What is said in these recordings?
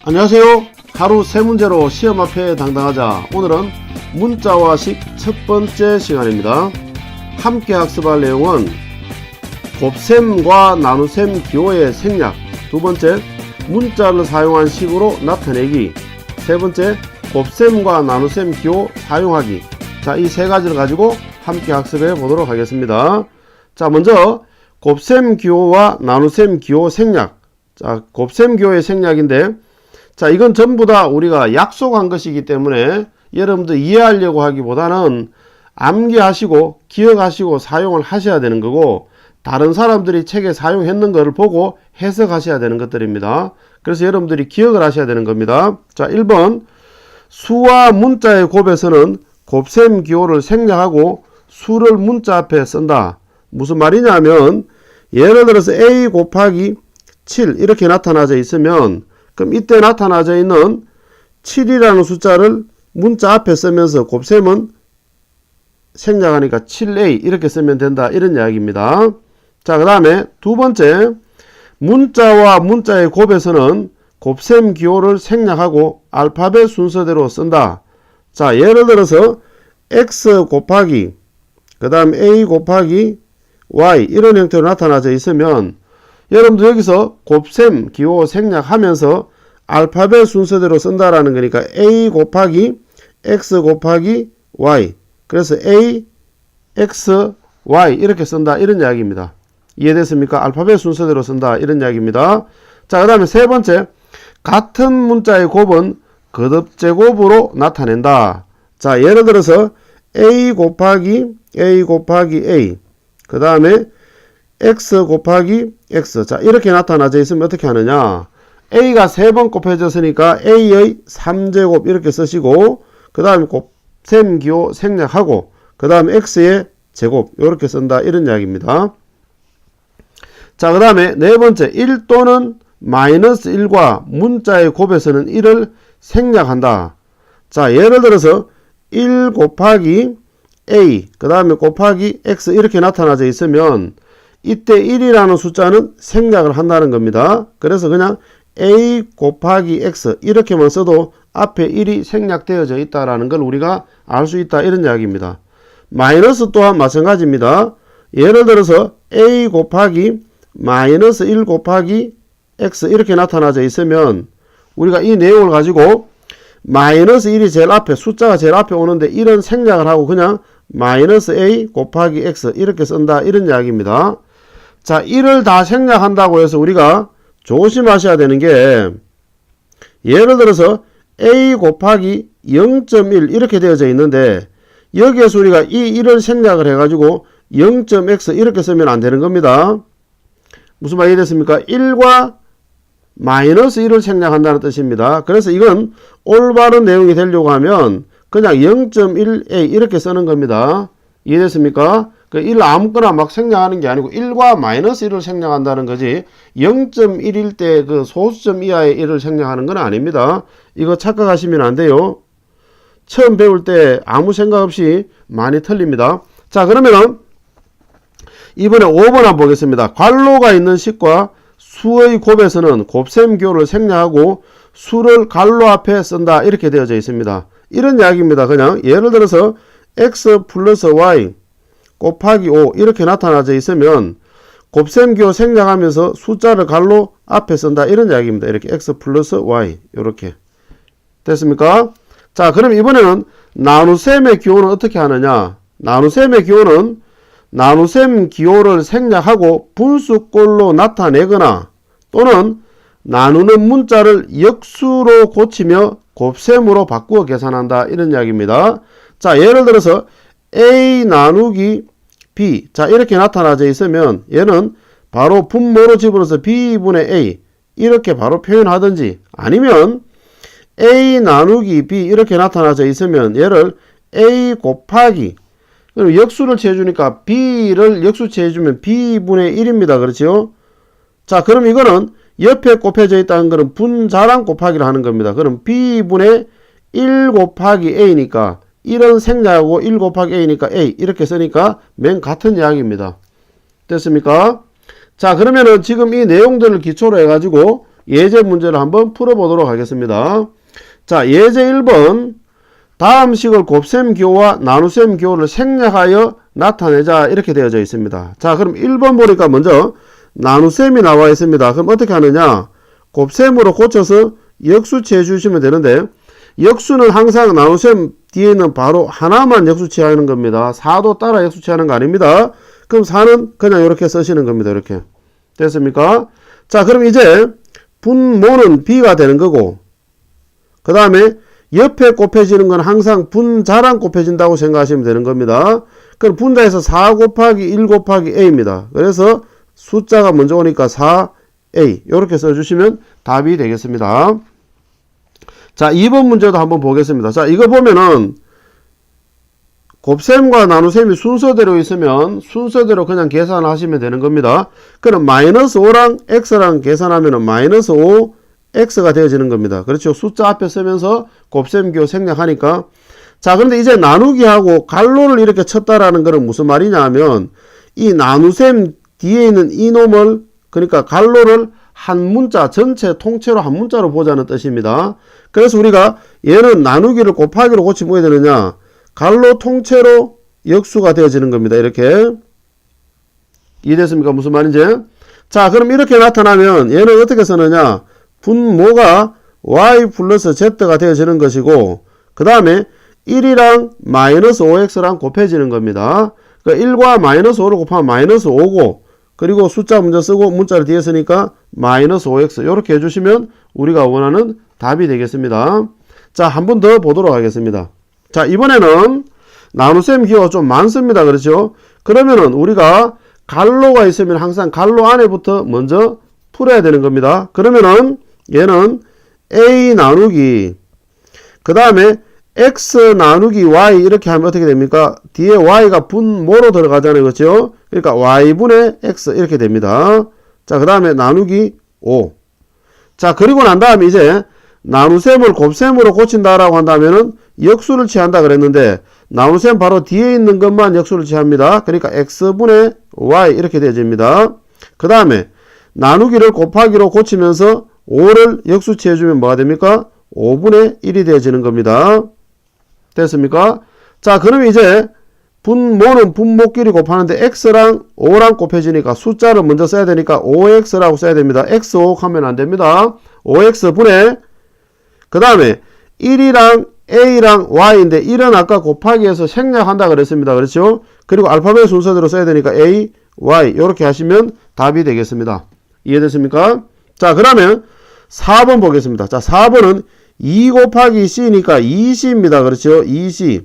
안녕하세요. 하루 세 문제로 시험 앞에 당당하자. 오늘은 문자와식 첫 번째 시간입니다. 함께 학습할 내용은 곱셈과 나눗셈 기호의 생략, 두 번째 문자를 사용한 식으로 나타내기, 세 번째 곱셈과 나눗셈 기호 사용하기. 자, 이 세 가지를 가지고 함께 학습해 보도록 하겠습니다. 자, 먼저 곱셈 기호와 나눗셈 기호 생략. 자, 곱셈 기호의 생략인데, 자, 이건 전부 다 우리가 약속한 것이기 때문에 여러분들 이해하려고 하기보다는 암기하시고 기억하시고 사용을 하셔야 되는 거고, 다른 사람들이 책에 사용했는 것을 보고 해석하셔야 되는 것들입니다. 그래서 여러분들이 기억을 하셔야 되는 겁니다. 자, 1번 수와 문자의 곱에서는 곱셈 기호를 생략하고 수를 문자 앞에 쓴다. 무슨 말이냐면, 예를 들어서 a 곱하기 7 이렇게 나타나져 있으면, 그럼 이때 나타나져 있는 7이라는 숫자를 문자 앞에 쓰면서 곱셈은 생략하니까 7a 이렇게 쓰면 된다, 이런 이야기입니다. 자, 그 다음에 두 번째, 문자와 문자의 곱에서는 곱셈 기호를 생략하고 알파벳 순서대로 쓴다. 자, 예를 들어서 x 곱하기 그 다음 a 곱하기 y 이런 형태로 나타나져 있으면 여러분들 여기서 곱셈 기호 생략하면서 알파벳 순서대로 쓴다라는 거니까 a 곱하기 x 곱하기 y, 그래서 a, x, y 이렇게 쓴다, 이런 이야기입니다. 이해됐습니까? 알파벳 순서대로 쓴다, 이런 이야기입니다. 자, 그 다음에 세 번째, 같은 문자의 곱은 거듭제곱으로 나타낸다. 자, 예를 들어서 a 곱하기 a, 그 다음에 x 곱하기 x. 자, 이렇게 나타나져 있으면 어떻게 하느냐, a가 3번 곱해졌으니까 a의 3제곱 이렇게 쓰시고, 그 다음에 곱셈 기호 생략하고, 그 다음에 x의 제곱 이렇게 쓴다, 이런 이야기입니다. 자, 그 다음에 네 번째, 1 또는 마이너스 1과 문자의 곱에서는 1을 생략한다. 자, 예를 들어서 1 곱하기 a 그 다음에 곱하기 x 이렇게 나타나져 있으면 이때 1이라는 숫자는 생략을 한다는 겁니다. 그래서 그냥 a 곱하기 x 이렇게만 써도 앞에 1이 생략되어져 있다라는 걸 우리가 알 수 있다, 이런 이야기입니다. 마이너스 또한 마찬가지입니다. 예를 들어서 a 곱하기 마이너스 1 곱하기 x 이렇게 나타나져 있으면 우리가 이 내용을 가지고 마이너스 1이 제일 앞에, 숫자가 제일 앞에 오는데 1은 생략을 하고 그냥 마이너스 a 곱하기 x 이렇게 쓴다, 이런 이야기입니다. 자, 1을 다 생략한다고 해서 우리가 조심하셔야 되는 게, 예를 들어서 a 곱하기 0.1 이렇게 되어져 있는데 여기에서 우리가 이 1을 생략을 해가지고 0.x 이렇게 쓰면 안 되는 겁니다. 무슨 말이 됐습니까? 1과 마이너스 1을 생략한다는 뜻입니다. 그래서 이건 올바른 내용이 되려고 하면 그냥 0.1a 이렇게 쓰는 겁니다. 이해됐습니까? 그 1 아무거나 막 생략하는 게 아니고 1과 마이너스 1을 생략한다는 거지 0.1일 때 그 소수점 이하의 1을 생략하는 건 아닙니다. 이거 착각하시면 안 돼요. 처음 배울 때 아무 생각 없이 많이 틀립니다. 자, 그러면은 이번에 5번 한번 보겠습니다. 괄호가 있는 식과 수의 곱에서는 곱셈 기호를 생략하고 수를 괄호 앞에 쓴다, 이렇게 되어져 있습니다. 이런 이야기입니다. 그냥 예를 들어서 x 플러스 y 곱하기 5 이렇게 나타나져 있으면 곱셈 기호 생략하면서 숫자를 괄호 앞에 쓴다, 이런 이야기입니다. 이렇게 x 플러스 y 이렇게 됐습니까? 자, 그럼 이번에는 나눗셈의 기호는 어떻게 하느냐, 나눗셈의 기호는 나눗셈 기호를 생략하고 분수꼴로 나타내거나 또는 나누는 문자를 역수로 고치며 곱셈으로 바꾸어 계산한다, 이런 이야기입니다. 자, 예를 들어서 a 나누기 b, 자, 이렇게 나타나져 있으면 얘는 바로 분모로 집어넣어서 b분의 a 이렇게 바로 표현하든지, 아니면 a 나누기 b 이렇게 나타나져 있으면 얘를 a 곱하기, 그럼 역수를 취해주니까 b를 역수 취해주면 b분의 1입니다. 그렇죠? 자, 그럼 이거는 옆에 곱해져 있다는 거는 분자랑 곱하기를 하는 겁니다. 그럼 b분의 1 곱하기 a니까 1은 생략하고 1 곱하기 a니까 a 이렇게 쓰니까 맨 같은 이야기입니다. 됐습니까? 자, 그러면은 지금 이 내용들을 기초로 해가지고 예제 문제를 한번 풀어보도록 하겠습니다. 자, 예제 1번. 다음 식을 곱셈 기호와 나눗셈 기호를 생략하여 나타내자 이렇게 되어져 있습니다. 자, 그럼 1번 보니까 먼저 나눗셈이 나와 있습니다. 그럼 어떻게 하느냐? 곱셈으로 고쳐서 역수치해 주시면 되는데, 역수는 항상 나눗셈 뒤에는 바로 하나만 역수치하는 겁니다. 4도 따라 역수치하는 거 아닙니다. 그럼 4는 그냥 이렇게 쓰시는 겁니다. 이렇게. 됐습니까? 자, 그럼 이제 분모는 B가 되는 거고, 그 다음에 옆에 곱해지는 건 항상 분자랑 곱해진다고 생각하시면 되는 겁니다. 그럼 분자에서 4 곱하기 1 곱하기 A입니다. 그래서 숫자가 먼저 오니까 4A 이렇게 써주시면 답이 되겠습니다. 자, 2번 문제도 한번 보겠습니다. 자, 이거 보면은 곱셈과 나눗셈이 순서대로 있으면 순서대로 그냥 계산하시면 되는 겁니다. 그럼 마이너스 5랑 X랑 계산하면은 마이너스 5 X가 되어지는 겁니다. 그렇죠. 숫자 앞에 쓰면서 곱셈 기호 생략하니까. 자, 그런데 이제 나누기하고 갈로를 이렇게 쳤다라는 거는 무슨 말이냐 하면 이 나눗셈 뒤에 있는 이놈을, 그러니까 갈로를 한 문자 전체 통째로 한 문자로 보자는 뜻입니다. 그래서 우리가 얘는 나누기를 곱하기로 고치면 뭐가 되느냐? 갈로 통째로 역수가 되어지는 겁니다. 이렇게. 이해됐습니까? 무슨 말인지? 자, 그럼 이렇게 나타나면 얘는 어떻게 쓰느냐? 분모가 y 플러스 z가 되어지는 것이고, 그 다음에 1이랑 마이너스 5x랑 곱해지는 겁니다. 그러니까 1과 마이너스 5를 곱하면 마이너스 5고, 그리고 숫자 먼저 쓰고 문자를 뒤에 쓰니까 마이너스 5x 이렇게 해주시면 우리가 원하는 답이 되겠습니다. 자, 한 번 더 보도록 하겠습니다. 자, 이번에는 나눗셈 기호가 좀 많습니다. 그렇죠? 그러면은 우리가 갈로가 있으면 항상 갈로 안에부터 먼저 풀어야 되는 겁니다. 그러면은 얘는 A 나누기, 그 다음에 X 나누기 Y 이렇게 하면 어떻게 됩니까? 뒤에 Y가 분모로 들어가잖아요. 그렇죠? 그러니까 Y분의 X 이렇게 됩니다. 자, 그 다음에 나누기 5. 자, 그리고 난 다음에 이제 나눗셈을 곱셈으로 고친다라고 한다면은 역수를 취한다 그랬는데, 나눗셈 바로 뒤에 있는 것만 역수를 취합니다. 그러니까 X분의 Y 이렇게 되어집니다. 그 다음에 나누기를 곱하기로 고치면서 5를 역수취해주면 뭐가 됩니까? 5분의 1이 되어지는 겁니다. 됐습니까? 자, 그러면 이제 분모는 분모끼리 곱하는데 x랑 5랑 곱해지니까 숫자를 먼저 써야 되니까 5x라고 써야 됩니다. x5 하면 안 됩니다. 5x분의, 그 다음에 1이랑 a랑 y인데 1은 아까 곱하기해서 생략한다 그랬습니다. 그렇죠? 그리고 알파벳 순서대로 써야 되니까 a, y 이렇게 하시면 답이 되겠습니다. 이해됐습니까? 자, 그러면 4번 보겠습니다. 자, 4번은 2 곱하기 c니까 2c입니다. 그렇죠? 2c.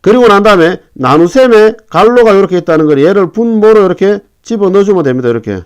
그리고 난 다음에 나눗셈에 갈로가 이렇게 있다는 걸 얘를 분모로 이렇게 집어 넣어주면 됩니다. 이렇게.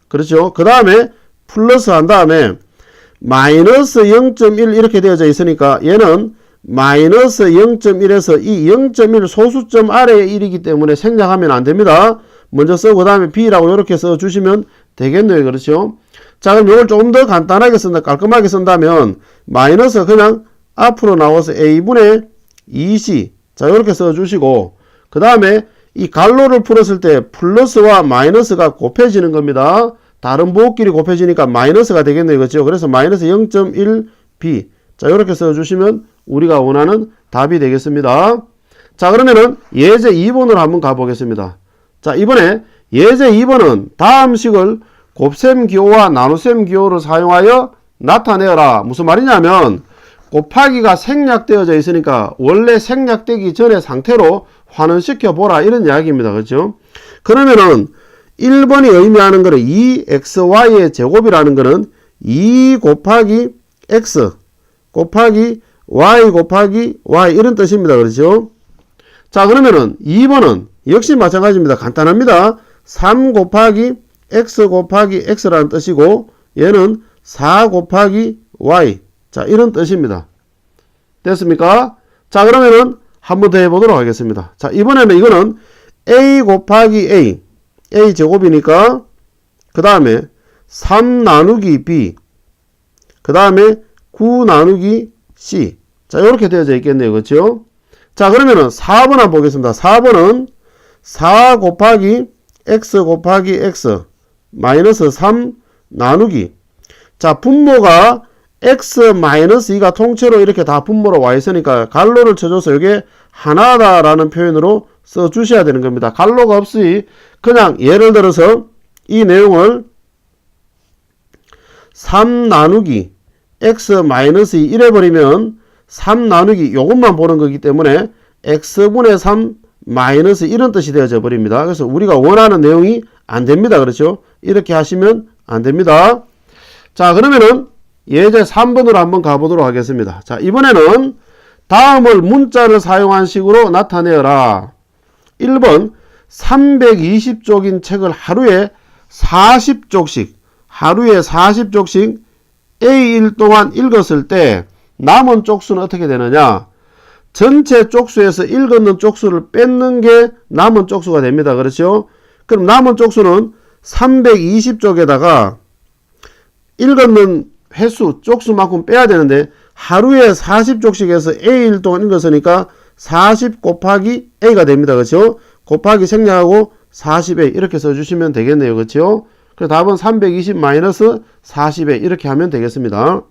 그렇죠? 그 다음에 플러스 한 다음에 마이너스 0.1 이렇게 되어져 있으니까 얘는 마이너스 0.1에서 이 0.1 소수점 아래에 1이기 때문에 생략하면 안 됩니다. 먼저 쓰고 그 다음에 b라고 이렇게 써주시면 되겠네요. 그렇죠? 자, 그럼 이걸 조금 더 간단하게 쓴다, 깔끔하게 쓴다면 마이너스 그냥 앞으로 나와서 a분의 2c, 자, 이렇게 써주시고, 그 다음에 이 갈로를 풀었을 때 플러스와 마이너스가 곱해지는 겁니다. 다른 부호끼리 곱해지니까 마이너스가 되겠네요. 그렇죠? 그래서 마이너스 0.1b, 자, 이렇게 써주시면 우리가 원하는 답이 되겠습니다. 자, 그러면은 예제 2번으로 한번 가보겠습니다. 자, 이번에 예제 2번은 다음 식을 곱셈 기호와 나눗셈 기호를 사용하여 나타내어라. 무슨 말이냐면 곱하기가 생략되어져 있으니까 원래 생략되기 전의 상태로 환원시켜 보라 이런 이야기입니다. 그렇죠? 그러면은 1번이 의미하는 거는 2xy의 제곱이라는 거는 2 곱하기 x 곱하기 y 곱하기 y 이런 뜻입니다. 그렇죠? 자, 그러면은 2번은 역시 마찬가지입니다. 간단합니다. 3 곱하기 x 곱하기 x라는 뜻이고 얘는 4 곱하기 y, 자, 이런 뜻입니다. 됐습니까? 자, 그러면은 한 번 더 해보도록 하겠습니다. 자, 이번에는 이거는 a 곱하기 a 제곱이니까 그 다음에 3 나누기 b, 그 다음에 9 나누기 c, 자, 이렇게 되어져 있겠네요. 그렇죠? 자, 그러면은 4번 한번 보겠습니다. 4번은 4 곱하기 x 곱하기 x 마이너스 3 나누기 자, 분모가 x-2가 통째로 이렇게 다 분모로 와 있으니까 갈로를 쳐줘서 이게 하나다라는 표현으로 써 주셔야 되는 겁니다. 갈로가 없이 그냥 예를 들어서 이 내용을 3 나누기 x-2 이래버리면 3 나누기 요것만 보는 거기 때문에 x분의 3 마이너스 이런 뜻이 되어져 버립니다. 그래서 우리가 원하는 내용이 안 됩니다. 그렇죠? 이렇게 하시면 안 됩니다. 자, 그러면은 예제 3번으로 한번 가보도록 하겠습니다. 자, 이번에는 다음을 문자를 사용한 식으로 나타내어라. 1번 320쪽인 책을 하루에 40쪽씩 A일 동안 읽었을 때 남은 쪽수는 어떻게 되느냐? 전체 쪽수에서 읽었는 쪽수를 뺏는 게 남은 쪽수가 됩니다. 그렇죠? 그럼 남은 쪽수는 320쪽에다가 읽었는 횟수, 쪽수만큼 빼야 되는데 하루에 40쪽씩 해서 A일 동안 읽었으니까 40 곱하기 A가 됩니다. 그렇죠? 곱하기 생략하고 40A 이렇게 써주시면 되겠네요. 그렇죠? 그래서 답은 320 마이너스 40A 이렇게 하면 되겠습니다.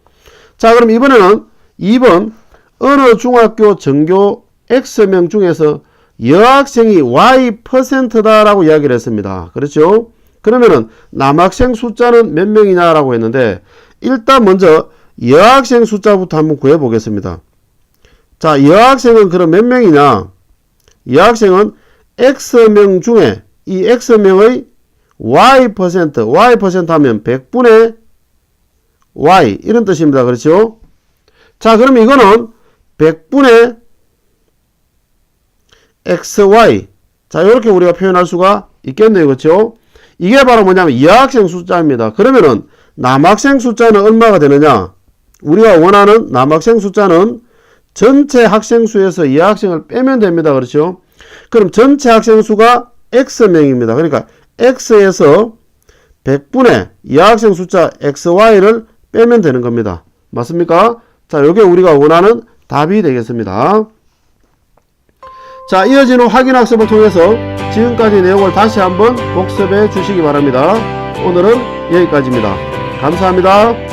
자, 그럼 이번에는 2번 어느 중학교 전교 X명 중에서 여학생이 Y%다라고 이야기를 했습니다. 그렇죠? 그러면은 남학생 숫자는 몇 명이냐라고 했는데 일단 먼저 여학생 숫자부터 한번 구해 보겠습니다. 자, 여학생은 그럼 몇 명이냐? 여학생은 X명 중에 이 X명의 Y% 하면 100분의 Y 이런 뜻입니다. 그렇죠? 자, 그럼 이거는 100분의 XY 자, 이렇게 우리가 표현할 수가 있겠네요. 그렇죠? 이게 바로 뭐냐면 여학생 숫자입니다. 그러면은 남학생 숫자는 얼마가 되느냐? 우리가 원하는 남학생 숫자는 전체 학생 수에서 여학생을 빼면 됩니다. 그렇죠? 그럼 전체 학생 수가 X명입니다. 그러니까 X에서 100분의 여학생 숫자 XY를 빼면 되는 겁니다. 맞습니까? 자, 요게 우리가 원하는 답이 되겠습니다. 자, 이어지는 확인학습을 통해서 지금까지 내용을 다시 한번 복습해 주시기 바랍니다. 오늘은 여기까지입니다. 감사합니다.